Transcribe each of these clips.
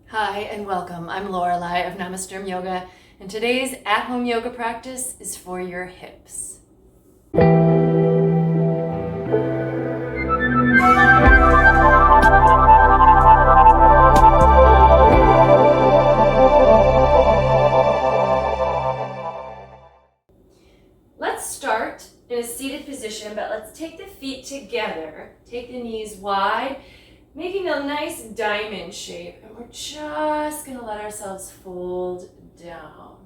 Hi and welcome. I'm Lorelei of Namasturm Yoga, and today's at-home yoga practice is for your hips. Let's start in a seated position, but let's take the feet together. Take the knees wide, making a nice diamond shape, and we're just going to let ourselves fold down.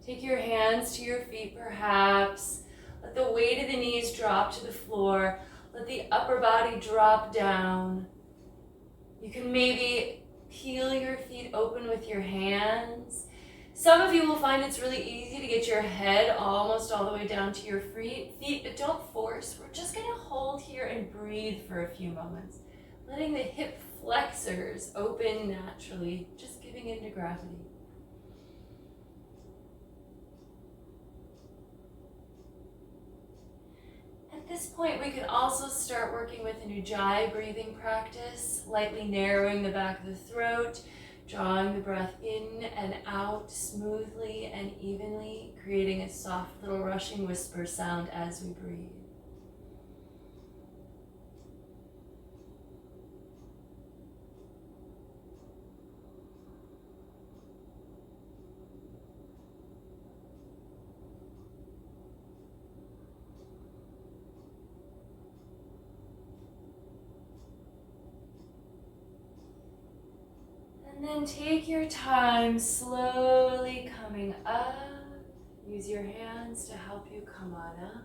Take your hands to your feet perhaps. Let the weight of the knees drop to the floor. Let the upper body drop down. You can maybe peel your feet open with your hands. Some of you will find it's really easy to get your head almost all the way down to your feet, but don't force. We're just going to hold here and breathe for a few moments, letting the hip flexors open naturally, just giving into gravity. At this point, we can also start working with an ujjayi breathing practice, lightly narrowing the back of the throat, drawing the breath in and out smoothly and evenly, creating a soft little rushing whisper sound as we breathe. And then take your time slowly coming up. Use your hands to help you come on up.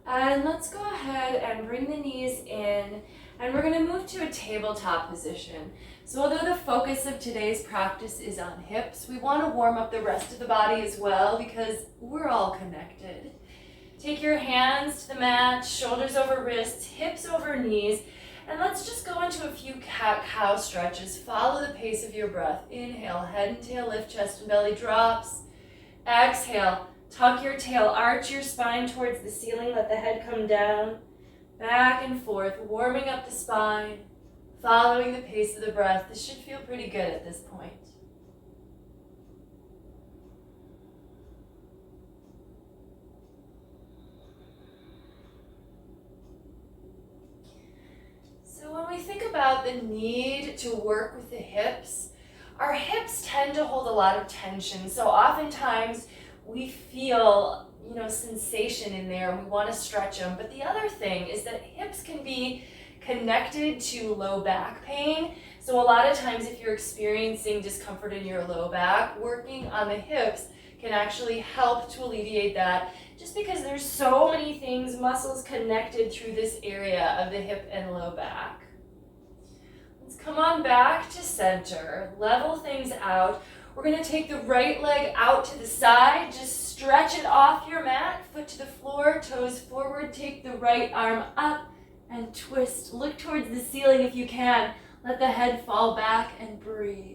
And let's go ahead and bring the knees in, and we're going to move to a tabletop position. So although the focus of today's practice is on hips, we want to warm up the rest of the body as well because we're all connected. Take your hands to the mat, shoulders over wrists, hips over knees, and let's just go into a few cat-cow stretches. Follow the pace of your breath. Inhale, head and tail lift, chest and belly drops. Exhale, tuck your tail, arch your spine towards the ceiling, let the head come down. Back and forth, warming up the spine, following the pace of the breath. This should feel pretty good at this point. So when we think about the need to work with the hips, our hips tend to hold a lot of tension. So oftentimes we feel, sensation in there and we want to stretch them. But the other thing is that hips can be connected to low back pain. So a lot of times if you're experiencing discomfort in your low back, working on the hips can actually help to alleviate that, just because there's so many things, muscles connected through this area of the hip and low back. Let's come on back to center, level things out. We're going to take the right leg out to the side, just stretch it off your mat, foot to the floor, toes forward, take the right arm up and twist. Look towards the ceiling if you can. Let the head fall back and breathe.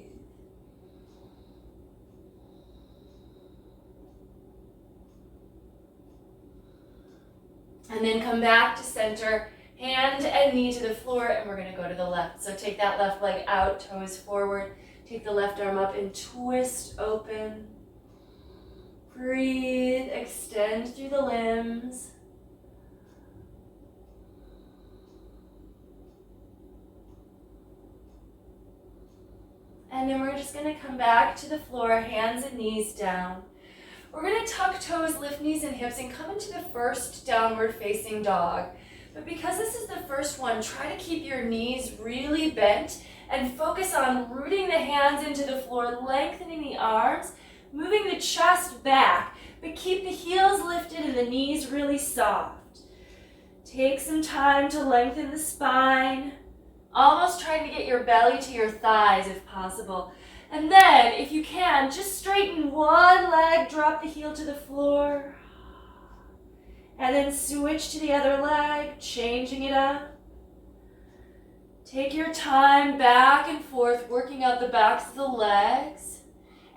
And then come back to center, hand and knee to the floor, and we're going to go to the left. So take that left leg out, toes forward. Take the left arm up and twist open. Breathe, extend through the limbs. And then we're just going to come back to the floor, hands and knees down. We're going to tuck toes, lift knees and hips, and come into the first downward facing dog. But because this is the first one, try to keep your knees really bent and focus on rooting the hands into the floor, lengthening the arms, moving the chest back, but keep the heels lifted and the knees really soft. Take some time to lengthen the spine, almost trying to get your belly to your thighs if possible. And then, if you can, just straighten one leg, drop the heel to the floor, and then switch to the other leg, changing it up. Take your time back and forth, working out the backs of the legs.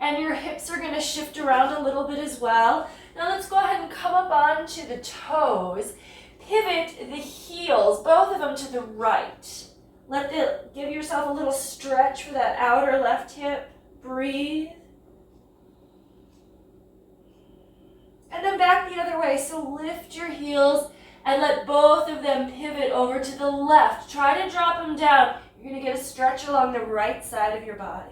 And your hips are going to shift around a little bit as well. Now let's go ahead and come up onto the toes. Pivot the heels, both of them to the right. Give yourself a little stretch for that outer left hip. Breathe. And then back the other way. So lift your heels and let both of them pivot over to the left. Try to drop them down. You're going to get a stretch along the right side of your body.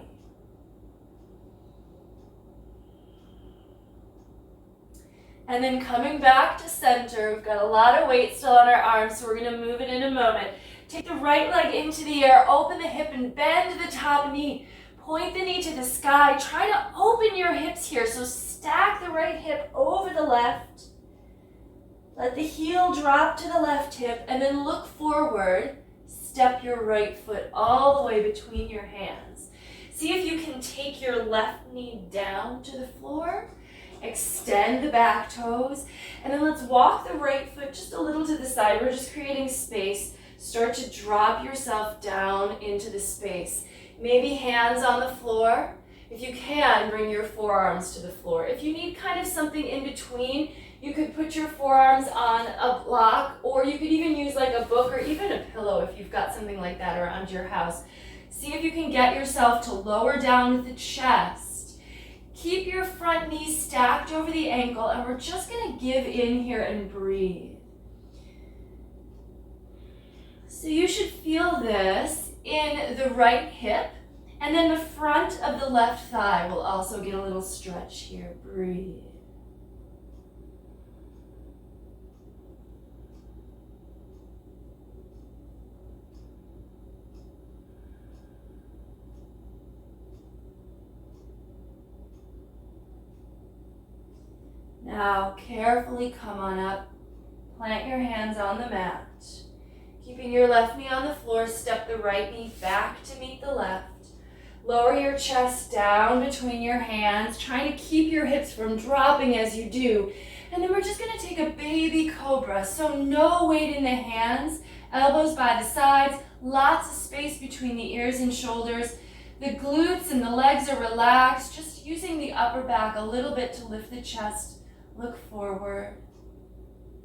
And then coming back to center, we've got a lot of weight still on our arms, so we're going to move it in a moment. Take the right leg into the air, open the hip and bend the top knee. Point the knee to the sky. Try to open your hips here, so stack the right hip over the left. Let the heel drop to the left hip and then look forward. Step your right foot all the way between your hands. See if you can take your left knee down to the floor. Extend the back toes. And then let's walk the right foot just a little to the side. We're just creating space. Start to drop yourself down into the space. Maybe hands on the floor. If you can, bring your forearms to the floor. If you need kind of something in between, you could put your forearms on a block, or you could even use like a book or even a pillow if you've got something like that around your house. See if you can get yourself to lower down with the chest. Keep your front knee stacked over the ankle, and we're just going to give in here and breathe. So you should feel this in the right hip, and then the front of the left thigh will also get a little stretch here. Breathe. Now, carefully come on up. Plant your hands on the mat. Keeping your left knee on the floor, step the right knee back to meet the left. Lower your chest down between your hands, trying to keep your hips from dropping as you do. And then we're just going to take a baby cobra. So no weight in the hands, elbows by the sides, lots of space between the ears and shoulders. The glutes and the legs are relaxed, just using the upper back a little bit to lift the chest. Look forward,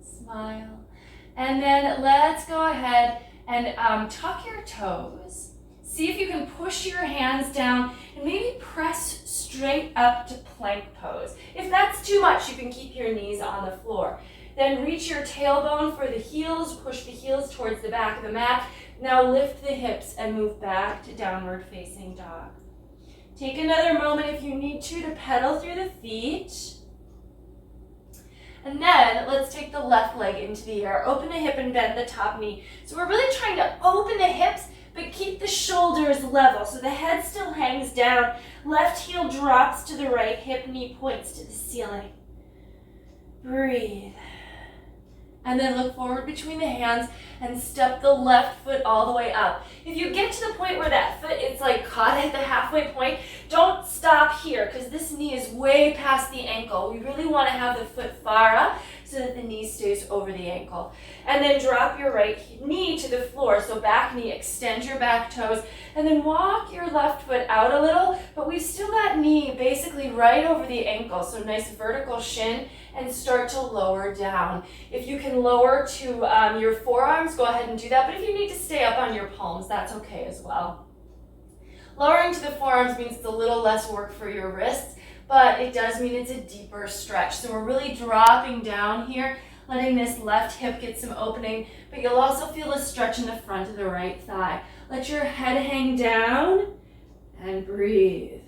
smile, and then let's go ahead and tuck your toes. See if you can push your hands down and maybe press straight up to plank pose. If that's too much, you can keep your knees on the floor. Then reach your tailbone for the heels, push the heels towards the back of the mat. Now lift the hips and move back to downward facing dog. Take another moment if you need to pedal through the feet. And then let's take the left leg into the air. Open the hip and bend the top knee. So we're really trying to open the hips, but keep the shoulders level. So the head still hangs down. Left heel drops to the right, hip knee points to the ceiling. Breathe. And then look forward between the hands and step the left foot all the way up. If you get to the point where that foot is like caught at the halfway point, don't stop here because this knee is way past the ankle. We really want to have the foot far up so that the knee stays over the ankle. And then drop your right knee to the floor. So back knee, extend your back toes, and then walk your left foot out a little, but we've still got knee basically right over the ankle. So nice vertical shin, and start to lower down. If you can lower to your forearms, go ahead and do that. But if you need to stay up on your palms, that's okay as well. Lowering to the forearms means it's a little less work for your wrists, but it does mean it's a deeper stretch. So we're really dropping down here, letting this left hip get some opening, but you'll also feel a stretch in the front of the right thigh. Let your head hang down and breathe.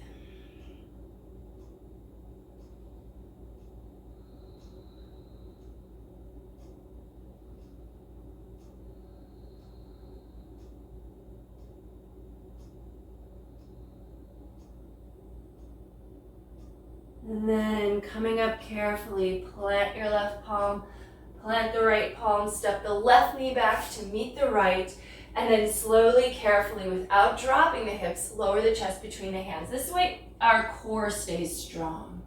And then coming up carefully, plant your left palm, plant the right palm, step the left knee back to meet the right, and then slowly, carefully, without dropping the hips, lower the chest between the hands. This way our core stays strong.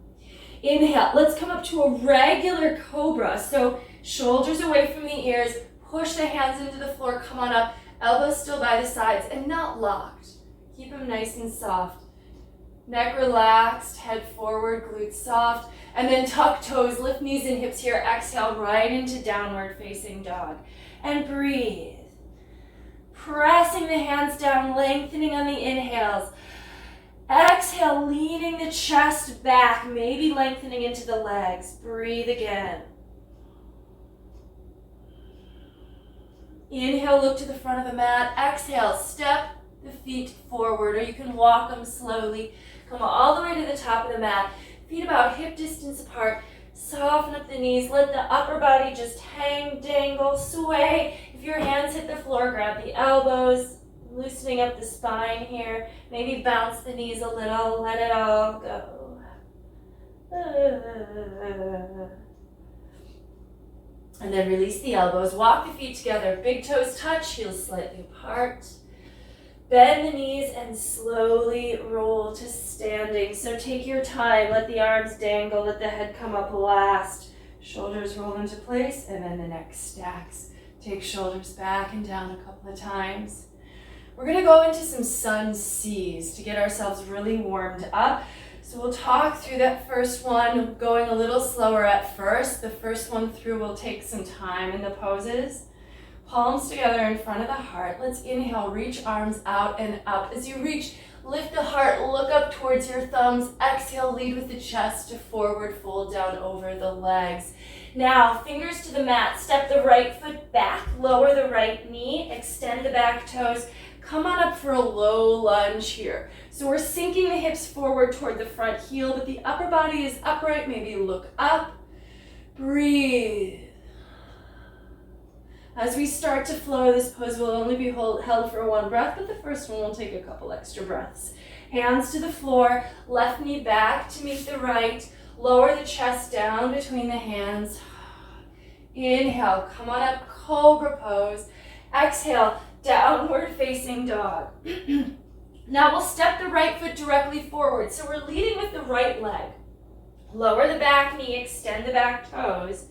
Inhale, let's come up to a regular cobra. So shoulders away from the ears, push the hands into the floor, come on up, elbows still by the sides and not locked. Keep them nice and soft. Neck relaxed, head forward, glutes soft, and then tuck toes, lift knees and hips here. Exhale right into downward facing dog. And breathe. pressing the hands down, lengthening on the inhales. Exhale, leaning the chest back, maybe lengthening into the legs. Breathe again. Inhale, look to the front of the mat. Exhale, step the feet forward, or you can walk them slowly. Come all the way to the top of the mat. Feet about hip distance apart. Soften up the knees. Let the upper body just hang, dangle, sway. If your hands hit the floor, grab the elbows. Loosening up the spine here. Maybe bounce the knees a little. Let it all go. And then release the elbows. Walk the feet together. Big toes touch, heels slightly apart. Bend the knees and slowly roll to standing. So take your time. Let the arms dangle. Let the head come up last. Shoulders roll into place, and then the neck stacks. Take shoulders back and down a couple of times. We're going to go into some sun C's to get ourselves really warmed up. So we'll talk through that first one, going a little slower at first. The first one through will take some time in the poses. Palms together in front of the heart. Let's inhale, reach arms out and up. As you reach, lift the heart, look up towards your thumbs. Exhale, lead with the chest to forward fold down over the legs. Now, fingers to the mat. Step the right foot back, lower the right knee, extend the back toes. Come on up for a low lunge here. So we're sinking the hips forward toward the front heel, but the upper body is upright. Maybe look up. Breathe. As we start to flow, this pose will only be held for one breath, but the first one will take a couple extra breaths. Hands to the floor, left knee back to meet the right. Lower the chest down between the hands. Inhale, come on up, cobra pose. Exhale, downward facing dog. Now we'll step the right foot directly forward. So we're leading with the right leg. Lower the back knee, extend the back toes.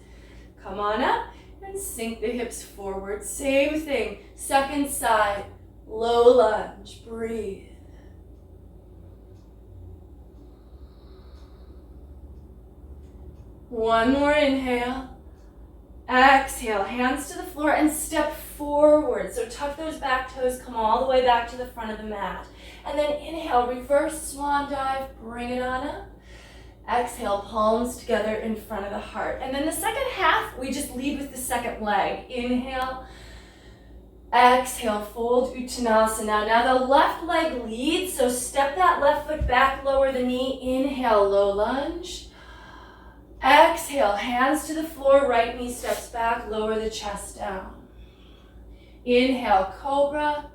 Come on up and sink the hips forward. Same thing, second side, low lunge, breathe. One more inhale. Exhale, hands to the floor and step forward. So tuck those back toes, come all the way back to the front of the mat. And then inhale, reverse swan dive, bring it on up. Exhale, palms together in front of the heart. And then the second half, we just lead with the second leg. Inhale, exhale, fold Uttanasana. Now the left leg leads, so step that left foot back, lower the knee. Inhale, low lunge. Exhale, hands to the floor, right knee steps back, lower the chest down. Inhale, cobra.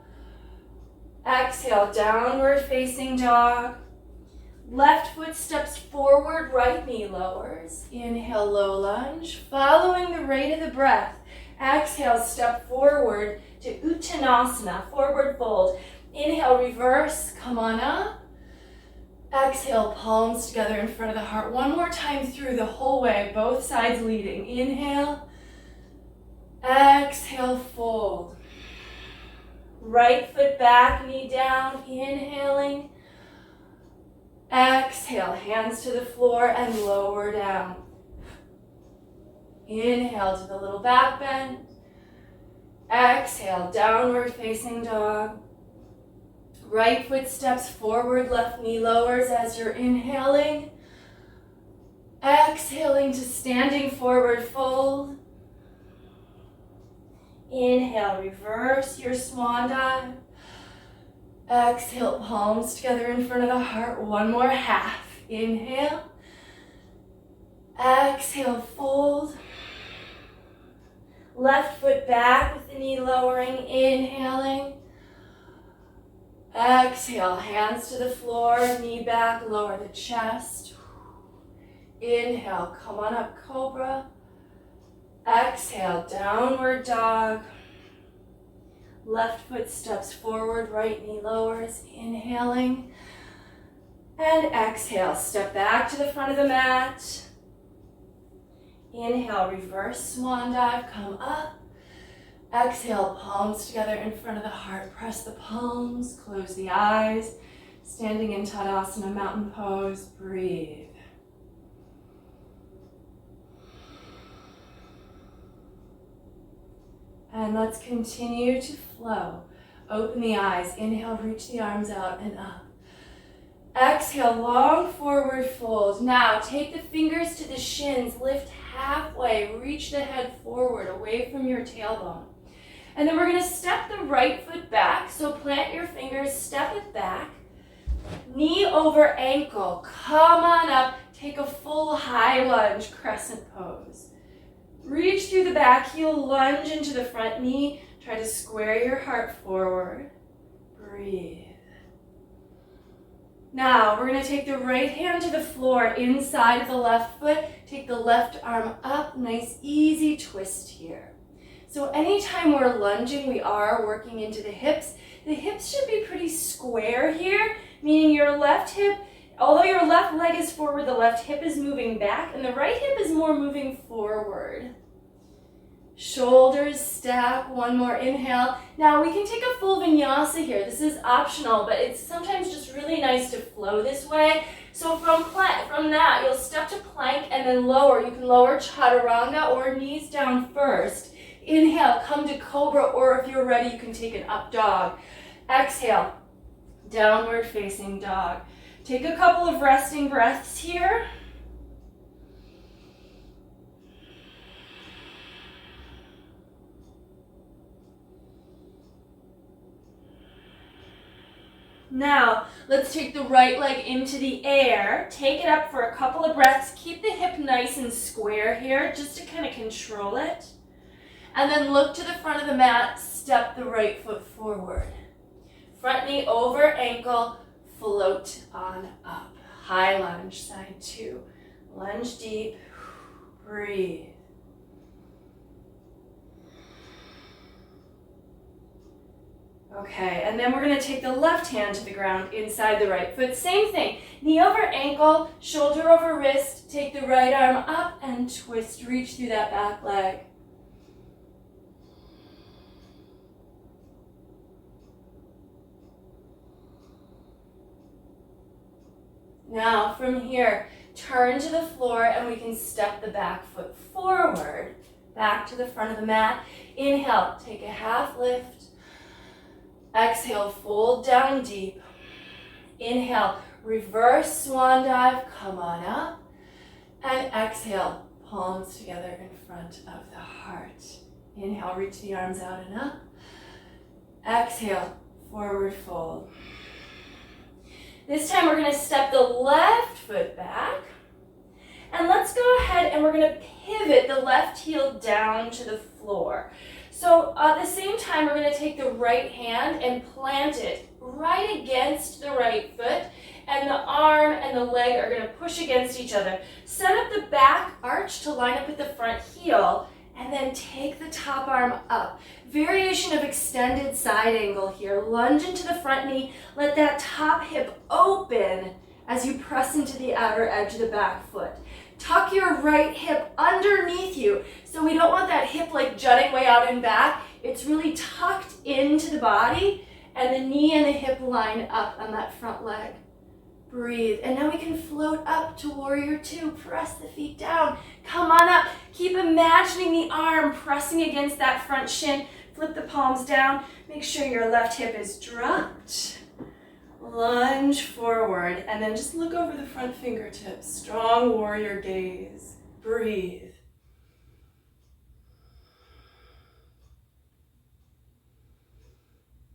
Exhale, downward facing dog. Left foot steps forward, right knee lowers. Inhale, low lunge. Following the rate of the breath, exhale, step forward to Uttanasana, forward fold. Inhale, reverse, come on up. Exhale, palms together in front of the heart. One more time through the whole way, both sides leading. Inhale, exhale, fold. Right foot back, knee down, inhaling. Exhale, hands to the floor and lower down. Inhale to the little back bend. Exhale, downward facing dog. Right foot steps forward, left knee lowers as you're inhaling. Exhaling to standing forward fold. Inhale, reverse your swan dive. Exhale, palms together in front of the heart. One more half. Inhale. Exhale, fold. Left foot back with the knee lowering, inhaling. Exhale, hands to the floor, knee back, lower the chest. Inhale, come on up, cobra. Exhale, downward dog. Left foot steps forward, right knee lowers, inhaling. And exhale, step back to the front of the mat. Inhale, reverse swan dive, come up. Exhale, palms together in front of the heart. Press the palms, close the eyes. Standing in Tadasana, mountain pose, breathe. And let's continue to flow. Open the eyes. Inhale, reach the arms out and up. Exhale, long forward fold. Now, take the fingers to the shins, lift halfway, reach the head forward, away from your tailbone. And then we're gonna step the right foot back. So plant your fingers, step it back. Knee over ankle, come on up. Take a full high lunge, crescent pose. Reach through the back heel, lunge into the front knee. Try to square your heart forward. Breathe. Now, we're going to take the right hand to the floor inside of the left foot. Take the left arm up. Nice, easy twist here. So anytime we're lunging, we are working into the hips. The hips should be pretty square here, meaning your left hip, although your left leg is forward, the left hip is moving back, and the right hip is more moving forward. Shoulders stack, one more inhale. Now we can take a full vinyasa here. This is optional, but it's sometimes just really nice to flow this way. So from that, you'll step to plank and then lower. You can lower chaturanga or knees down first. Inhale, come to cobra, or if you're ready, you can take an up dog. Exhale, downward facing dog. Take a couple of resting breaths here. Now, let's take the right leg into the air. Take it up for a couple of breaths. Keep the hip nice and square here, just to kind of control it. And then look to the front of the mat, step the right foot forward. Front knee over ankle, float on up. High lunge, side two. Lunge deep, breathe. Okay, and then we're going to take the left hand to the ground inside the right foot. Same thing, knee over ankle, shoulder over wrist. Take the right arm up and twist, reach through that back leg. Now from here, turn to the floor and we can step the back foot forward, back to the front of the mat. Inhale, take a half lift. Exhale, fold down deep. Inhale, reverse swan dive, come on up. And exhale, palms together in front of the heart. Inhale, reach the arms out and up. Exhale, forward fold. This time we're going to step the left foot back. And let's go ahead and we're going to pivot the left heel down to the floor. So at the same time, we're going to take the right hand and plant it right against the right foot, and the arm and the leg are going to push against each other. Set up the back arch to line up with the front heel, and then take the top arm up. Variation of extended side angle here. Lunge into the front knee. Let that top hip open as you press into the outer edge of the back foot. Tuck your right hip underneath you. So we don't want that hip like jutting way out and back. It's really tucked into the body, and the knee and the hip line up on that front leg. Breathe. And now we can float up to warrior two. Press the feet down. Come on up. Keep imagining the arm pressing against that front shin. Flip the palms down. Make sure your left hip is dropped. Lunge forward, and then just look over the front fingertips. Strong warrior gaze. Breathe.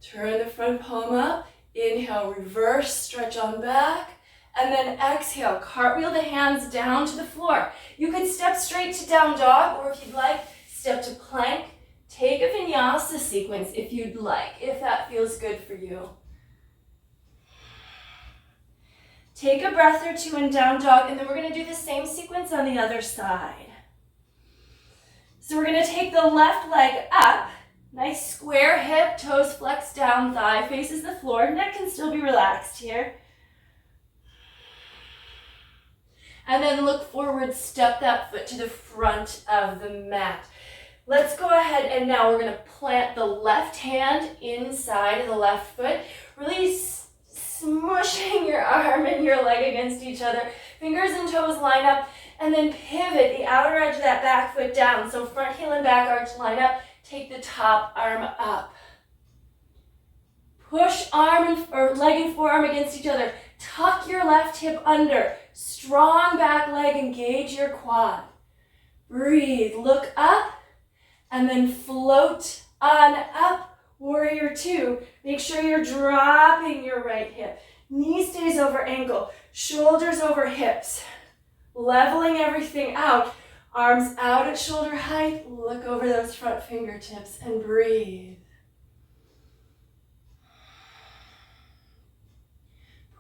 Turn the front palm up. Inhale, reverse, stretch on back. And then exhale, cartwheel the hands down to the floor. You could step straight to down dog, or if you'd like, step to plank. Take a vinyasa sequence if you'd like, if that feels good for you. Take a breath or two in down dog, and then we're going to do the same sequence on the other side. So we're going to take the left leg up. Nice square hip, toes flexed down, thigh faces the floor. Neck can still be relaxed here. And then look forward, step that foot to the front of the mat. Let's go ahead and now we're going to plant the left hand inside of the left foot. Really smushing your arm and your leg against each other. Fingers and toes line up, and then pivot the outer edge of that back foot down. So front heel and back arch line up. Take the top arm up. Push leg and forearm against each other. Tuck your left hip under. Strong back leg, engage your quad. Breathe, look up, and then float on up, warrior two. Make sure you're dropping your right hip. Knee stays over ankle, shoulders over hips. Leveling everything out. Arms out at shoulder height. Look over those front fingertips and breathe.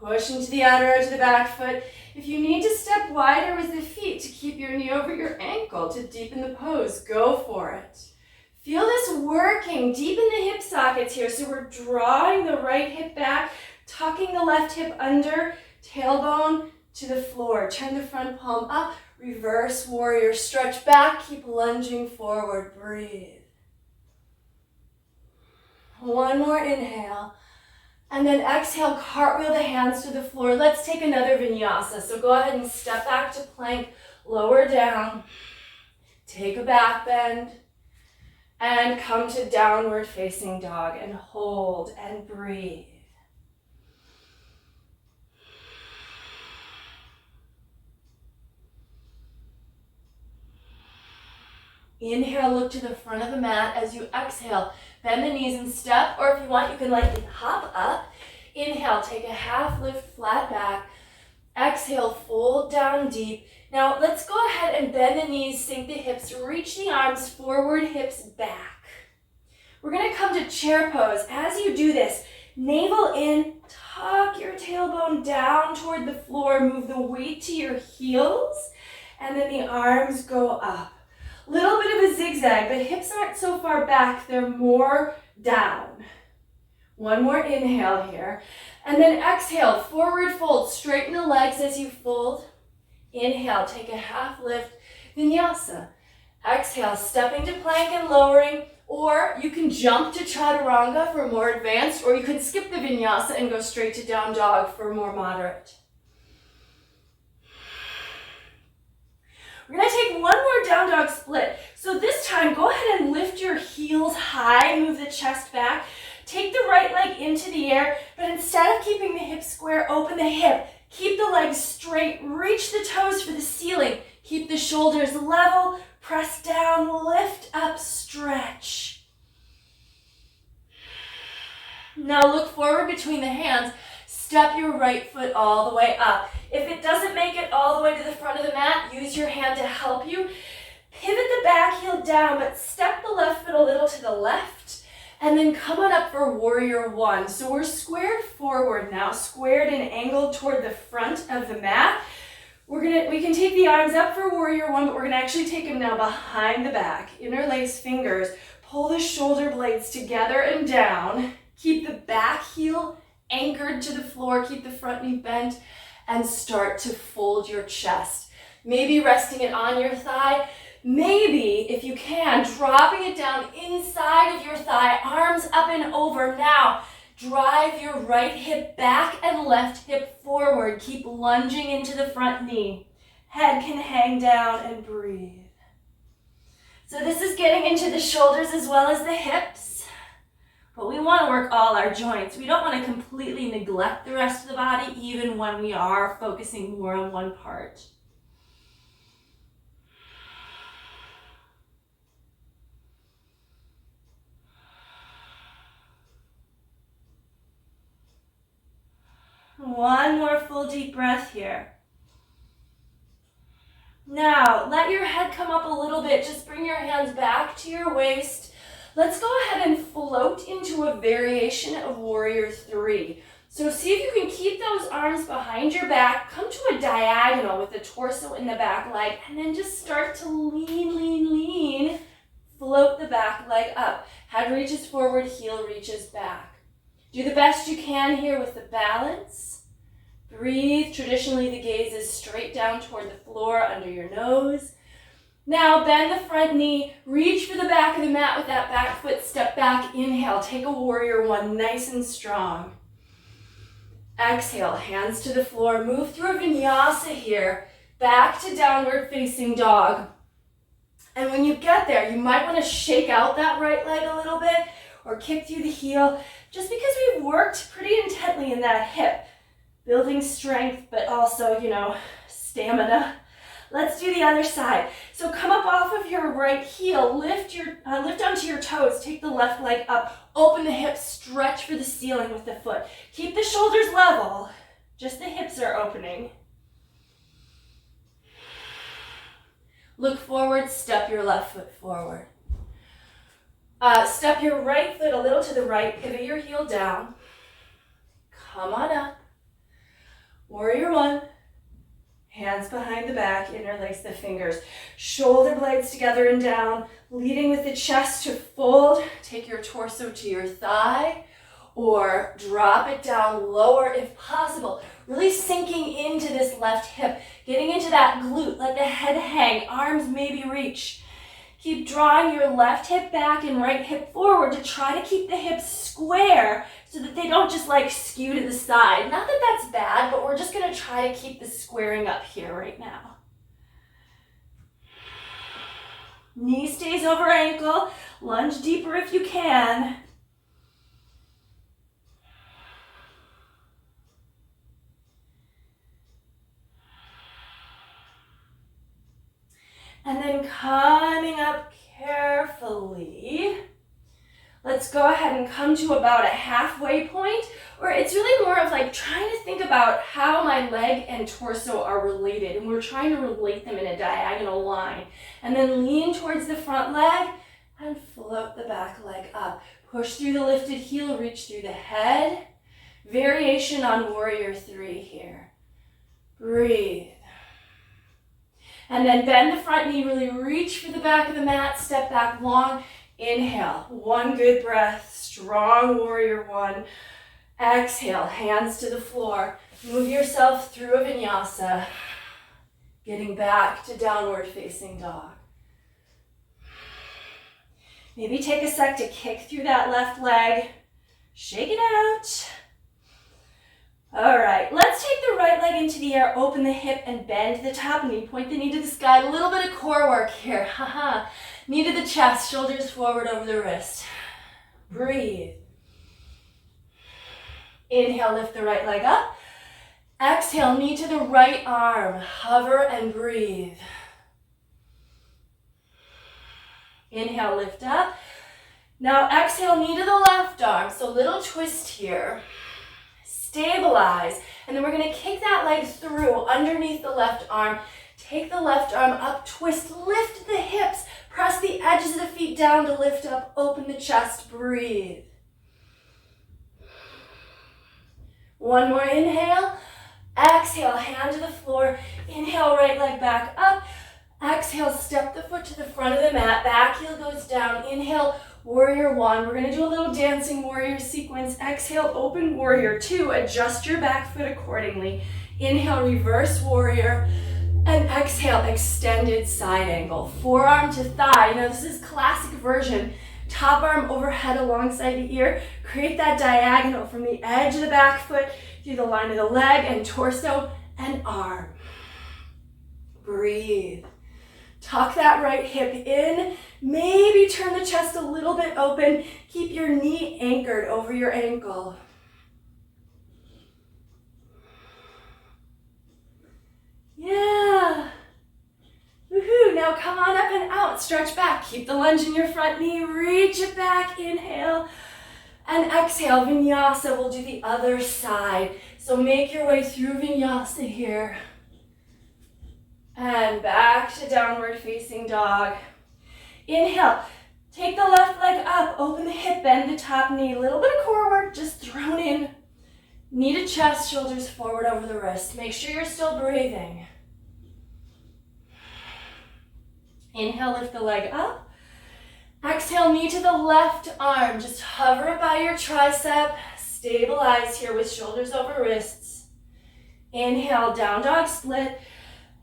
Push into the outer edge of the back foot. If you need to step wider with the feet to keep your knee over your ankle to deepen the pose, go for it. Feel this working. Deepen the hip sockets here. So we're drawing the right hip back, tucking the left hip under, tailbone to the floor. Turn the front palm up, reverse warrior. Stretch back, keep lunging forward. Breathe. One more inhale. And then exhale, cartwheel the hands to the floor. Let's take another vinyasa. So go ahead and step back to plank, lower down. Take a back bend. And come to downward facing dog and hold and breathe. Inhale, look to the front of the mat. As you exhale, bend the knees and step, or if you want, you can lightly hop up. Inhale, take a half lift, flat back. Exhale, fold down deep. Now let's go ahead and bend the knees, sink the hips, reach the arms forward, hips back. We're gonna come to chair pose. As you do this, navel in, tuck your tailbone down toward the floor, move the weight to your heels, and then the arms go up. Little bit of a zigzag, but hips aren't so far back, they're more down. One more inhale here. And then exhale, forward fold. Straighten the legs as you fold. Inhale, take a half lift, vinyasa. Exhale, stepping to plank and lowering, or you can jump to chaturanga for more advanced, or you can skip the vinyasa and go straight to down dog for more moderate. We're gonna take one more down dog split. So this time, go ahead and lift your heels high, move the chest back. Take the right leg into the air, but instead of keeping the hip square, open the hip. Keep the legs straight, reach the toes for the ceiling. Keep the shoulders level, press down, lift up, stretch. Now look forward between the hands. Step your right foot all the way up. If it doesn't make it all the way to the front of the mat, use your hand to help you. Pivot the back heel down, but step the left foot a little to the left, and then come on up for warrior one. So we're squared forward now, squared and angled toward the front of the mat. We can take the arms up for warrior one, but we're gonna actually take them now behind the back. Interlace fingers, pull the shoulder blades together and down. Keep the back heel anchored to the floor, keep the front knee bent, and start to fold your chest. Maybe resting it on your thigh. Maybe, if you can, dropping it down inside of your thigh, arms up and over. Now, drive your right hip back and left hip forward. Keep lunging into the front knee. Head can hang down and breathe. So this is getting into the shoulders as well as the hips. But we want to work all our joints. We don't want to completely neglect the rest of the body, even when we are focusing more on one part. One more full deep breath here. Now, let your head come up a little bit. Just bring your hands back to your waist. Let's go ahead and float into a variation of warrior three. So see if you can keep those arms behind your back. Come to a diagonal with the torso in the back leg, and then just start to lean, lean, lean. Float the back leg up. Head reaches forward, heel reaches back. Do the best you can here with the balance. Breathe. Traditionally, the gaze is straight down toward the floor under your nose. Now bend the front knee, reach for the back of the mat with that back foot, step back, inhale, take a warrior one, nice and strong. Exhale, hands to the floor, move through a vinyasa here, back to downward facing dog. And when you get there, you might want to shake out that right leg a little bit, or kick through the heel, just because we've worked pretty intently in that hip, building strength, but also, stamina. Let's do the other side. So come up off of your right heel, lift onto your toes, take the left leg up, open the hips, stretch for the ceiling with the foot. Keep the shoulders level, just the hips are opening. Look forward, step your left foot forward. Step your right foot a little to the right, pivot your heel down. Come on up. Warrior one. Hands behind the back, interlace the fingers. Shoulder blades together and down, leading with the chest to fold. Take your torso to your thigh or drop it down lower if possible. Really sinking into this left hip, getting into that glute. Let the head hang, arms maybe reach. Keep drawing your left hip back and right hip forward to try to keep the hips square so that they don't just skew to the side. Not that that's bad, but we're just gonna try to keep the squaring up here right now. Knee stays over ankle, lunge deeper if you can. And then coming up carefully, let's go ahead and come to about a halfway point, where it's really more of trying to think about how my leg and torso are related, and we're trying to relate them in a diagonal line. And then lean towards the front leg and float the back leg up. Push through the lifted heel, reach through the head. Variation on warrior three here. Breathe. And then bend the front knee, really reach for the back of the mat, step back long. Inhale, one good breath, strong warrior one. Exhale, hands to the floor. Move yourself through a vinyasa, getting back to downward facing dog. Maybe take a sec to kick through that left leg. Shake it out. All right, let's take the right leg into the air, open the hip and bend the top knee. Point the knee to the sky, a little bit of core work here. Haha. Knee to the chest, shoulders forward over the wrist. Breathe. Inhale, lift the right leg up. Exhale, knee to the right arm. Hover and breathe. Inhale, lift up. Now exhale, knee to the left arm. So little twist here. Stabilize, and then we're going to kick that leg through underneath the left arm. Take the left arm up, twist, lift the hips, press the edges of the feet down to lift up, open the chest, breathe. One more inhale, exhale, hand to the floor, inhale, right leg back up, exhale, step the foot to the front of the mat, back heel goes down, inhale, warrior one. We're going to do a little dancing warrior sequence. Exhale, open warrior two. Adjust your back foot accordingly. Inhale, reverse warrior. And exhale, extended side angle. Forearm to thigh. This is classic version. Top arm overhead alongside the ear. Create that diagonal from the edge of the back foot through the line of the leg and torso and arm. Breathe. Tuck that right hip in. Maybe turn the chest a little bit open. Keep your knee anchored over your ankle. Yeah. Woohoo. Now come on up and out. Stretch back. Keep the lunge in your front knee. Reach it back. Inhale. And exhale. Vinyasa. We'll do the other side. So make your way through Vinyasa here. And back to downward facing dog. Inhale, take the left leg up, open the hip, bend the top knee. A little bit of core work just thrown in. Knee to chest, shoulders forward over the wrist. Make sure you're still breathing. Inhale, lift the leg up. Exhale, knee to the left arm. Just hover it by your tricep. Stabilize here with shoulders over wrists. Inhale, down dog split.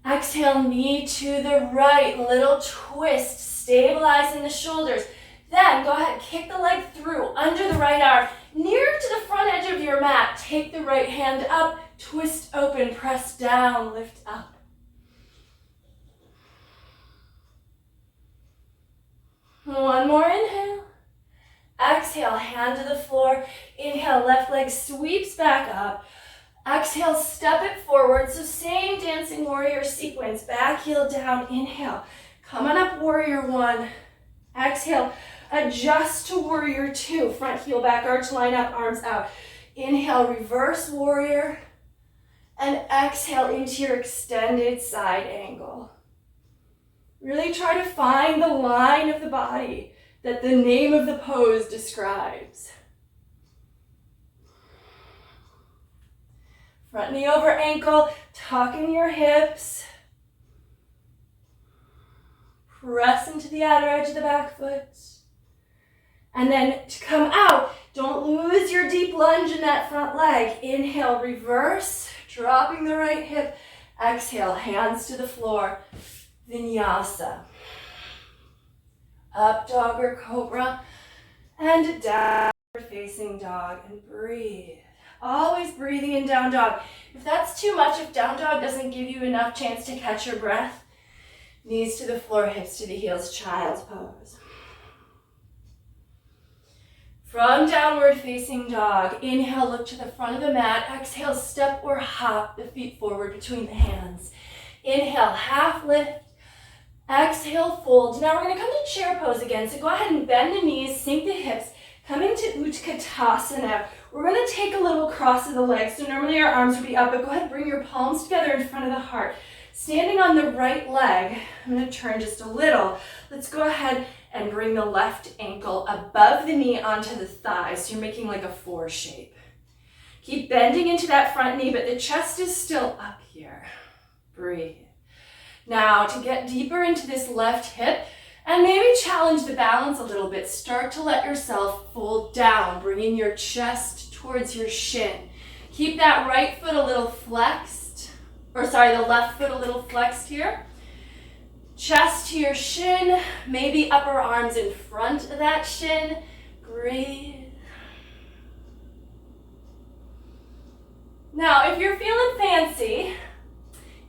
Exhale, knee to the right, little twist, stabilize in the shoulders. Then go ahead, kick the leg through, under the right arm, near to the front edge of your mat. Take the right hand up, twist open, press down, lift up. One more inhale. Exhale, hand to the floor. Inhale, left leg sweeps back up. Exhale, step it forward. So same dancing warrior sequence. Back heel down, inhale. Come on up, warrior one. Exhale, adjust to warrior two. Front heel, back arch, line up, arms out. Inhale, reverse warrior. And exhale into your extended side angle. Really try to find the line of the body that the name of the pose describes. Front knee over ankle, tucking your hips. Press into the outer edge of the back foot. And then to come out, don't lose your deep lunge in that front leg. Inhale, reverse, dropping the right hip. Exhale, hands to the floor. Vinyasa. Up dog or cobra. And down facing dog. And breathe. Always breathing in down dog. If that's too much, if down dog doesn't give you enough chance to catch your breath, knees to the floor, hips to the heels, child's pose. From downward facing dog, inhale, look to the front of the mat. Exhale, step or hop the feet forward between the hands. Inhale, half lift. Exhale, fold. Now we're going to come to chair pose again. So go ahead and bend the knees, sink the hips. Coming to Utkatasana. We're going to take a little cross of the legs. So normally our arms would be up, but go ahead and bring your palms together in front of the heart. Standing on the right leg, I'm going to turn just a little. Let's go ahead and bring the left ankle above the knee onto the thigh. So you're making like a 4 shape. Keep bending into that front knee, but the chest is still up here. Breathe. Now to get deeper into this left hip, and maybe challenge the balance a little bit. Start to let yourself fold down, bringing your chest towards your shin. Keep that right foot a little flexed, the left foot a little flexed here. Chest to your shin, maybe upper arms in front of that shin. Breathe. Now, if you're feeling fancy,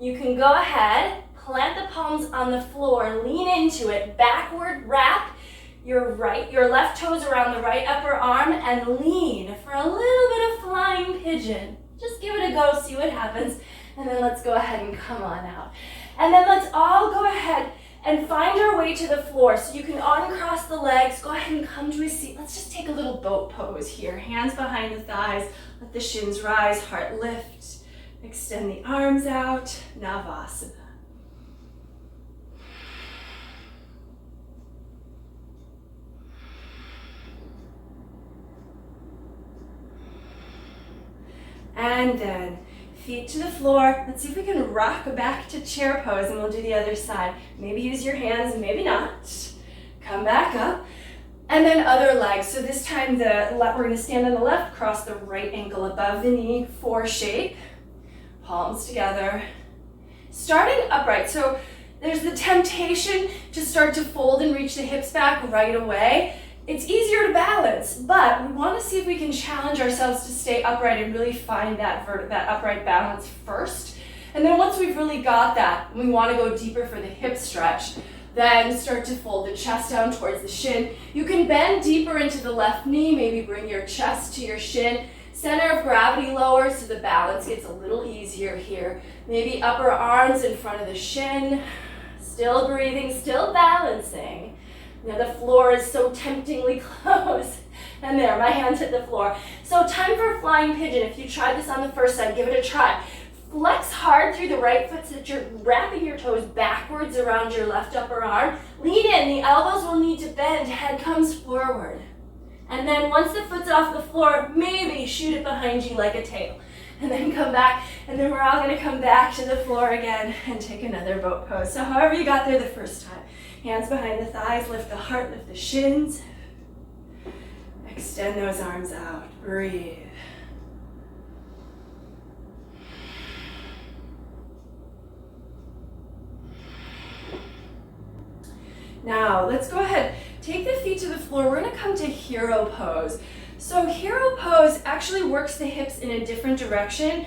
you can go ahead, plant the palms on the floor, lean into it, backward wrap your left toes around the right upper arm and lean for a little bit of flying pigeon. Just give it a go, see what happens, and then let's go ahead and come on out. And then let's all go ahead and find our way to the floor. So you can uncross the legs, go ahead and come to a seat. Let's just take a little boat pose here. Hands behind the thighs, let the shins rise, heart lift, extend the arms out, Navasana. And then feet to the floor. Let's see if we can rock back to chair pose, and we'll do the other side. Maybe use your hands, maybe not. Come back up. And then other leg. So this time we're going to stand on the left, cross the right ankle above the knee, 4 shape. Palms together. Starting upright. So there's the temptation to start to fold and reach the hips back right away. It's easier to balance, but we want to see if we can challenge ourselves to stay upright and really find that upright balance first. And then once we've really got that, we want to go deeper for the hip stretch, then start to fold the chest down towards the shin. You can bend deeper into the left knee, maybe bring your chest to your shin. Center of gravity lower so the balance gets a little easier here. Maybe upper arms in front of the shin. Still breathing, still balancing. Now the floor is so temptingly close. And there, my hands hit the floor. So time for flying pigeon. If you tried this on the first side, give it a try. Flex hard through the right foot so that you're wrapping your toes backwards around your left upper arm. Lean in, the elbows will need to bend, head comes forward. And then once the foot's off the floor, maybe shoot it behind you like a tail. And then come back, and then we're all gonna come back to the floor again and take another boat pose. So however you got there the first time. Hands behind the thighs, lift the heart, lift the shins. Extend those arms out, breathe. Now, let's go ahead, take the feet to the floor. We're gonna come to hero pose. So hero pose actually works the hips in a different direction.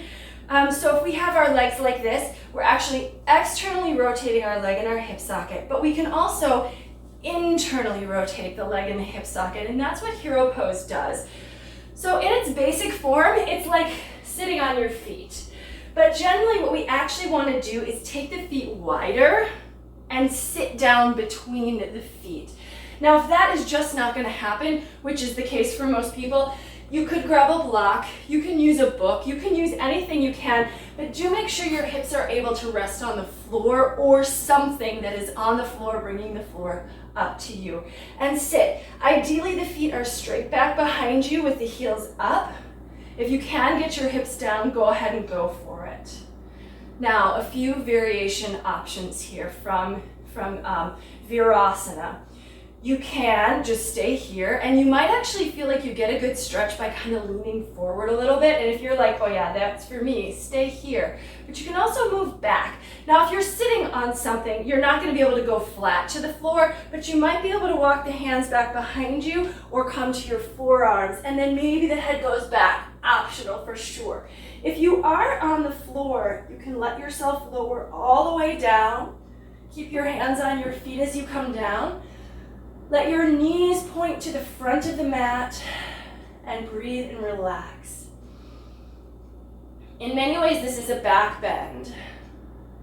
So if we have our legs like this, we're actually externally rotating our leg in our hip socket, but we can also internally rotate the leg in the hip socket, and that's what hero pose does. So in its basic form, it's like sitting on your feet. But generally what we actually want to do is take the feet wider and sit down between the feet. Now, if that is just not going to happen, which is the case for most people, you could grab a block, you can use a book, you can use anything you can, but do make sure your hips are able to rest on the floor or something that is on the floor, bringing the floor up to you. And sit. Ideally, the feet are straight back behind you with the heels up. If you can get your hips down, go ahead and go for it. Now, a few variation options here from Virasana. You can just stay here, and you might actually feel like you get a good stretch by kind of leaning forward a little bit. And if you're like, oh yeah, that's for me, stay here. But you can also move back. Now, if you're sitting on something, you're not going to be able to go flat to the floor, but you might be able to walk the hands back behind you or come to your forearms, and then maybe the head goes back. Optional for sure. If you are on the floor, you can let yourself lower all the way down. Keep your hands on your feet as you come down. Let your knees point to the front of the mat and breathe and relax. In many ways, this is a back bend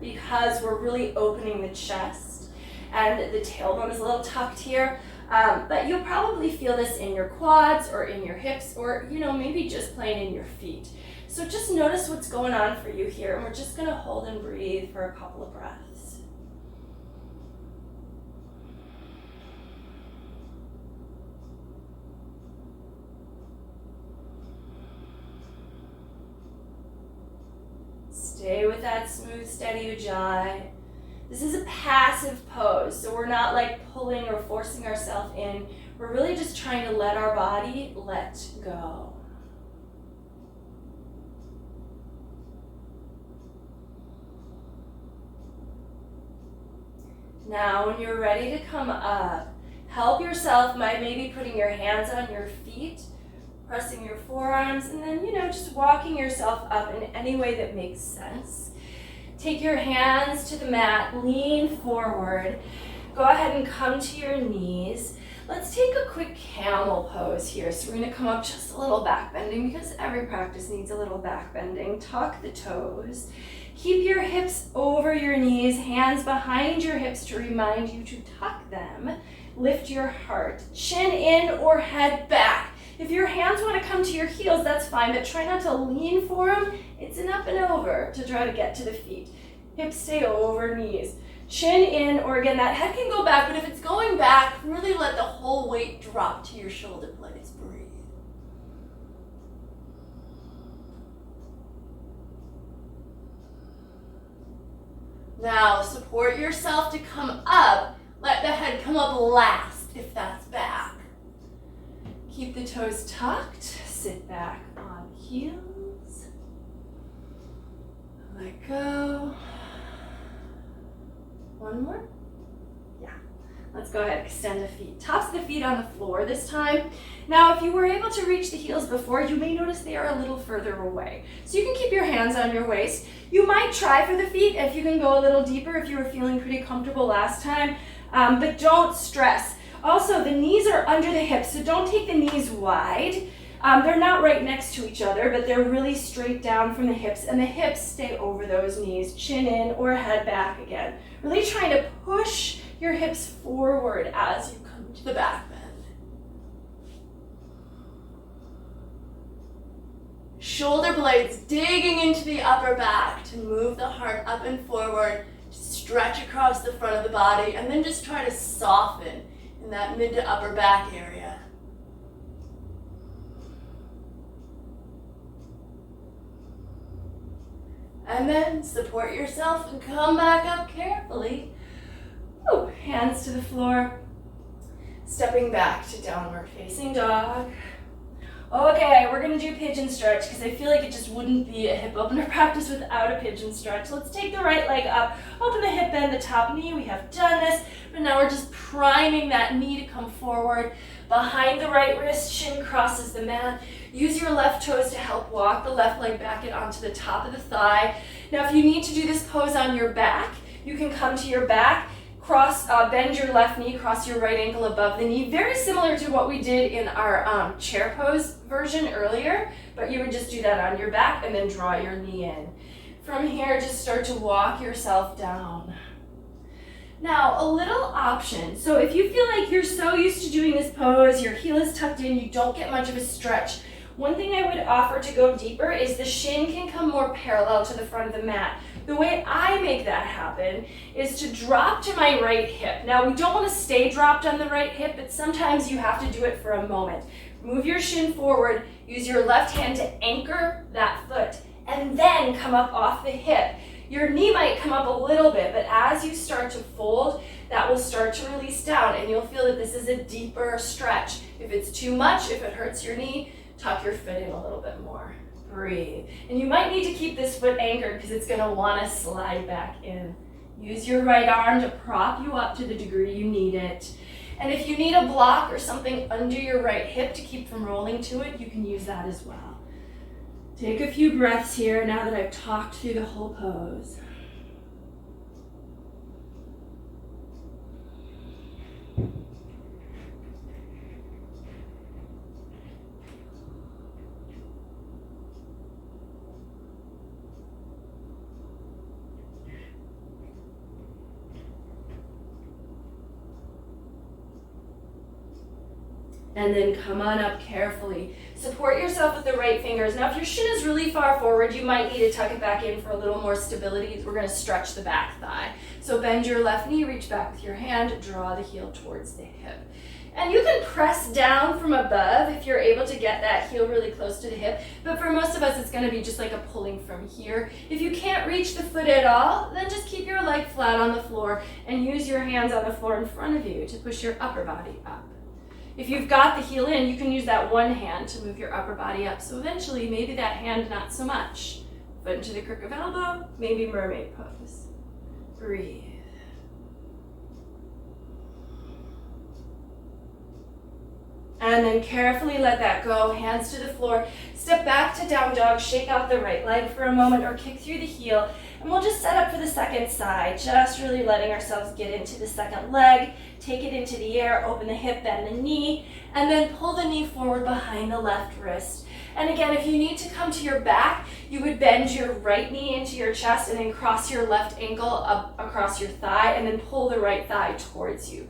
because we're really opening the chest and the tailbone is a little tucked here. But you'll probably feel this in your quads or in your hips or, maybe just plain in your feet. So just notice what's going on for you here, and we're just going to hold and breathe for a couple of breaths. Stay with that smooth, steady ujjayi. This is a passive pose, so we're not like pulling or forcing ourselves in. We're really just trying to let our body let go. Now, when you're ready to come up, help yourself by maybe putting your hands on your feet, pressing your forearms, and then, just walking yourself up in any way that makes sense. Take your hands to the mat, lean forward. Go ahead and come to your knees. Let's take a quick camel pose here. So we're going to come up just a little back bending because every practice needs a little back bending. Tuck the toes. Keep your hips over your knees, hands behind your hips to remind you to tuck them. Lift your heart, chin in or head back. If your hands want to come to your heels, that's fine, but try not to lean for them. It's an up and over to try to get to the feet. Hips stay over knees. Chin in, or again, that head can go back, but if it's going back, really let the whole weight drop to your shoulder blades. Breathe. Now, support yourself to come up. Let the head come up last if that's back. Keep the toes tucked. Sit back on heels. Let go. One more. Yeah. Let's go ahead, extend the feet. Tops of the feet on the floor this time. Now, if you were able to reach the heels before, you may notice they are a little further away. So you can keep your hands on your waist. You might try for the feet if you can go a little deeper if you were feeling pretty comfortable last time, but don't stress. Also, the knees are under the hips, so don't take the knees wide. They're not right next to each other, but they're really straight down from the hips, and the hips stay over those knees, chin in or head back again. Really trying to push your hips forward as you come to the back bend. Shoulder blades digging into the upper back to move the heart up and forward, stretch across the front of the body, and then just try to soften in that mid to upper back area. And then support yourself and come back up carefully. Ooh, hands to the floor. Stepping back to downward facing dog. Okay, we're gonna do pigeon stretch because I feel like it just wouldn't be a hip opener practice without a pigeon stretch. Let's take the right leg up, open the hip bend, the top knee. We have done this, but now we're just priming that knee to come forward. Behind the right wrist, shin crosses the mat. Use your left toes to help walk the left leg back and onto the top of the thigh. Now, if you need to do this pose on your back, you can come to your back, Bend your left knee, cross your right ankle above the knee. Very similar to what we did in our chair pose version earlier, but you would just do that on your back and then draw your knee in. From here, just start to walk yourself down. Now, a little option. So if you feel like you're so used to doing this pose, your heel is tucked in, you don't get much of a stretch, one thing I would offer to go deeper is the shin can come more parallel to the front of the mat. The way I make that happen is to drop to my right hip. Now, we don't want to stay dropped on the right hip, but sometimes you have to do it for a moment. Move your shin forward, use your left hand to anchor that foot, and then come up off the hip. Your knee might come up a little bit, but as you start to fold, that will start to release down, and you'll feel that this is a deeper stretch. If it's too much, if it hurts your knee, tuck your foot in a little bit more. Breathe. And you might need to keep this foot anchored because it's going to want to slide back in. Use your right arm to prop you up to the degree you need it. And if you need a block or something under your right hip to keep from rolling to it, you can use that as well. Take a few breaths here now that I've talked through the whole pose. And then come on up carefully. Support yourself with the right fingers. Now, if your shin is really far forward, you might need to tuck it back in for a little more stability. We're going to stretch the back thigh. So bend your left knee, reach back with your hand, draw the heel towards the hip. And you can press down from above if you're able to get that heel really close to the hip. But for most of us, it's going to be just like a pulling from here. If you can't reach the foot at all, then just keep your leg flat on the floor and use your hands on the floor in front of you to push your upper body up. If you've got the heel in, you can use that one hand to move your upper body up. So eventually, maybe that hand not so much. Foot into the crook of elbow, maybe mermaid pose. Breathe. And then carefully let that go, hands to the floor. Step back to down dog, shake out the right leg for a moment or kick through the heel. And we'll just set up for the second side, just really letting ourselves get into the second leg. Take it into the air, open the hip, bend the knee, and then pull the knee forward behind the left wrist. And again, if you need to come to your back, you would bend your right knee into your chest and then cross your left ankle up across your thigh and then pull the right thigh towards you.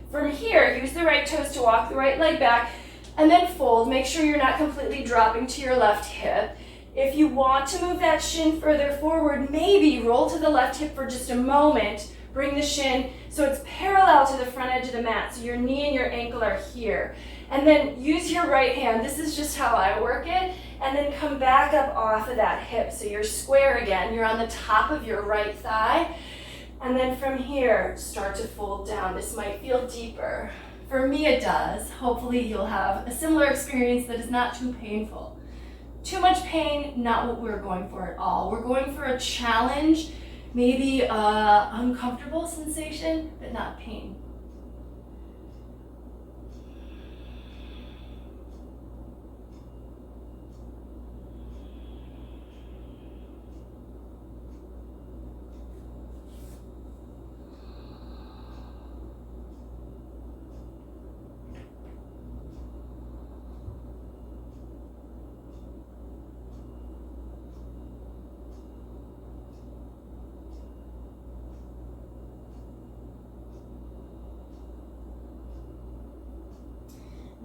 From here, use the right toes to walk the right leg back and then fold. Make sure you're not completely dropping to your left hip. If you want to move that shin further forward, maybe roll to the left hip for just a moment. Bring the shin so it's parallel to the front edge of the mat, so your knee and your ankle are here. And then use your right hand. This is just how I work it. And then come back up off of that hip. So you're square again. You're on the top of your right thigh. And then from here, start to fold down. This might feel deeper. For me, it does. Hopefully, you'll have a similar experience that is not too painful. Too much pain, not what we're going for at all. We're going for a challenge, maybe an uncomfortable sensation, but not pain.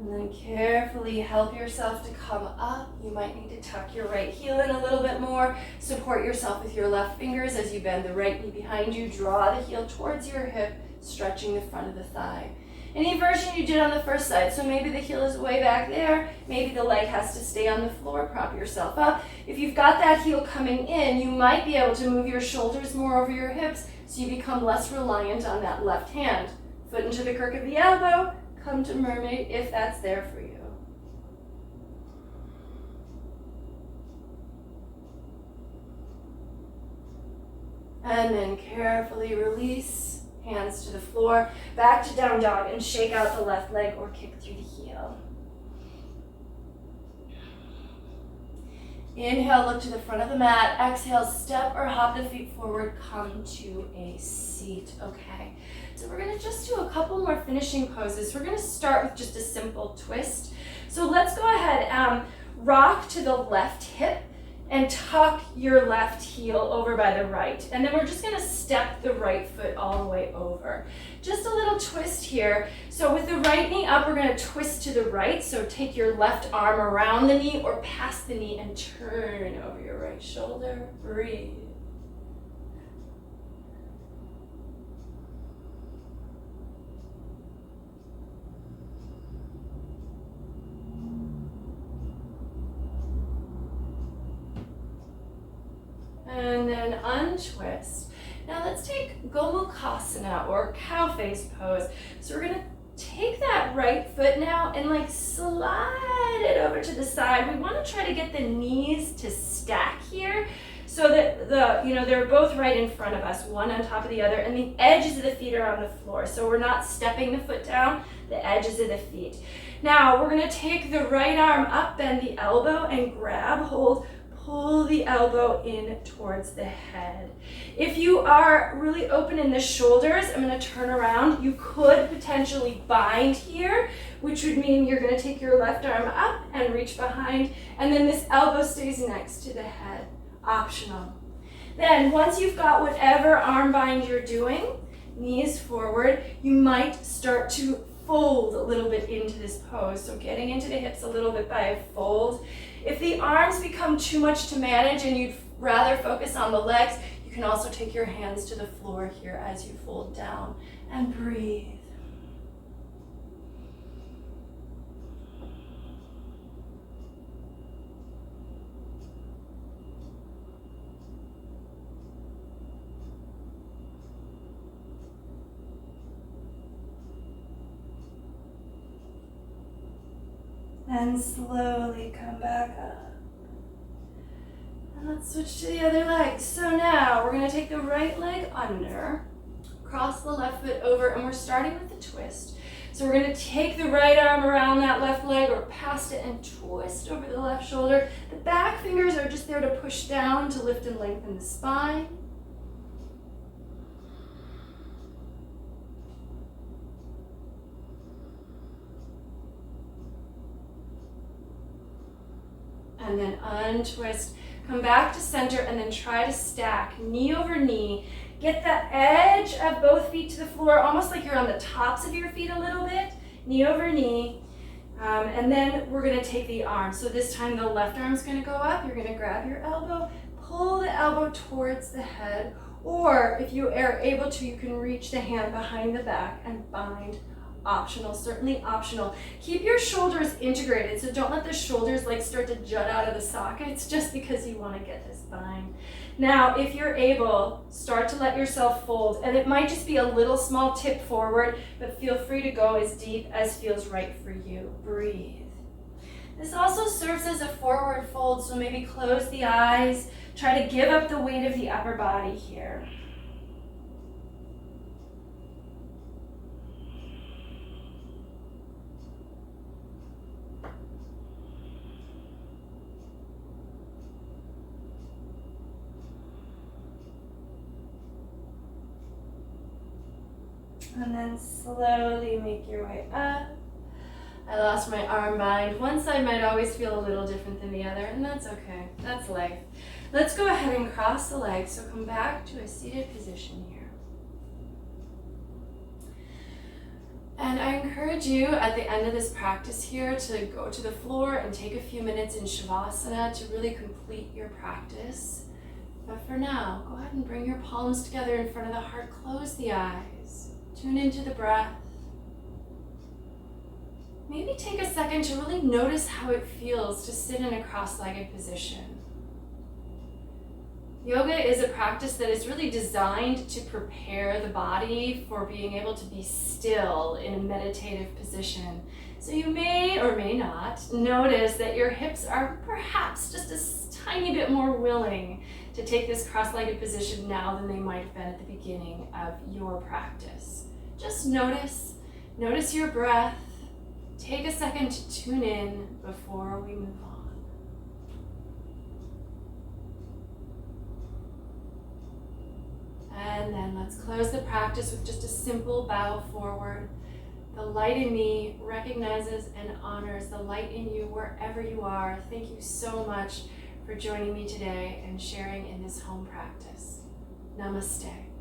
And then carefully help yourself to come up. You might need to tuck your right heel in a little bit more. Support yourself with your left fingers as you bend the right knee behind you. Draw the heel towards your hip, stretching the front of the thigh. Any version you did on the first side. So maybe the heel is way back there. Maybe the leg has to stay on the floor. Prop yourself up. If you've got that heel coming in, you might be able to move your shoulders more over your hips so you become less reliant on that left hand. Foot into the crook of the elbow. Come to mermaid if that's there for you. And then carefully release, hands to the floor, back to down dog, and shake out the left leg or kick through the heel. Inhale, look to the front of the mat. Exhale, step or hop the feet forward, come to a seat, okay? So we're gonna just do a couple more finishing poses. We're gonna start with just a simple twist. So let's go ahead, rock to the left hip and tuck your left heel over by the right. And then we're just gonna step the right foot all the way over. Just a little twist here. So with the right knee up, we're gonna twist to the right. So take your left arm around the knee or past the knee and turn over your right shoulder. Breathe. And then untwist. Now let's take Gomukhasana or cow face pose. So we're gonna take that right foot now and like slide it over to the side. We wanna try to get the knees to stack here so that they're both right in front of us, one on top of the other, and the edges of the feet are on the floor. So we're not stepping the foot down, the edges of the feet. Now we're gonna take the right arm up, bend the elbow and grab hold. Pull the elbow in towards the head. If you are really open in the shoulders, I'm going to turn around. You could potentially bind here, which would mean you're going to take your left arm up and reach behind, and then this elbow stays next to the head. Optional. Then once you've got whatever arm bind you're doing, knees forward, you might start to fold a little bit into this pose. So getting into the hips a little bit by a fold. If the arms become too much to manage and you'd rather focus on the legs, you can also take your hands to the floor here as you fold down and breathe. And slowly come back up. And let's switch to the other leg. So now we're going to take the right leg under, cross the left foot over, and we're starting with the twist. So we're going to take the right arm around that left leg or past it and twist over the left shoulder. The back fingers are just there to push down to lift and lengthen the spine. And then untwist, come back to center, and then try to stack knee over knee. Get the edge of both feet to the floor, almost like you're on the tops of your feet a little bit, knee over knee. And then we're gonna take the arm. So this time the left arm's gonna go up, you're gonna grab your elbow, pull the elbow towards the head, or if you are able to, you can reach the hand behind the back and bind. Optional, certainly optional. Keep your shoulders integrated, so don't let the shoulders like start to jut out of the sockets just because you want to get this bind. Now, if you're able, start to let yourself fold, and it might just be a little small tip forward, but feel free to go as deep as feels right for you. Breathe. This also serves as a forward fold, so maybe close the eyes, try to give up the weight of the upper body here. And then slowly make your way up. I lost my arm bind. One side might always feel a little different than the other, and that's okay. That's life. Let's go ahead and cross the legs. So come back to a seated position here. And I encourage you at the end of this practice here to go to the floor and take a few minutes in Shavasana to really complete your practice. But for now, go ahead and bring your palms together in front of the heart. Close the eyes. Tune into the breath. Maybe take a second to really notice how it feels to sit in a cross-legged position. Yoga is a practice that is really designed to prepare the body for being able to be still in a meditative position. So you may or may not notice that your hips are perhaps just a tiny bit more willing to take this cross-legged position now than they might have been at the beginning of your practice. Just notice your breath. Take a second to tune in before we move on. And then let's close the practice with just a simple bow forward. The light in me recognizes and honors the light in you wherever you are. Thank you so much for joining me today and sharing in this home practice. Namaste.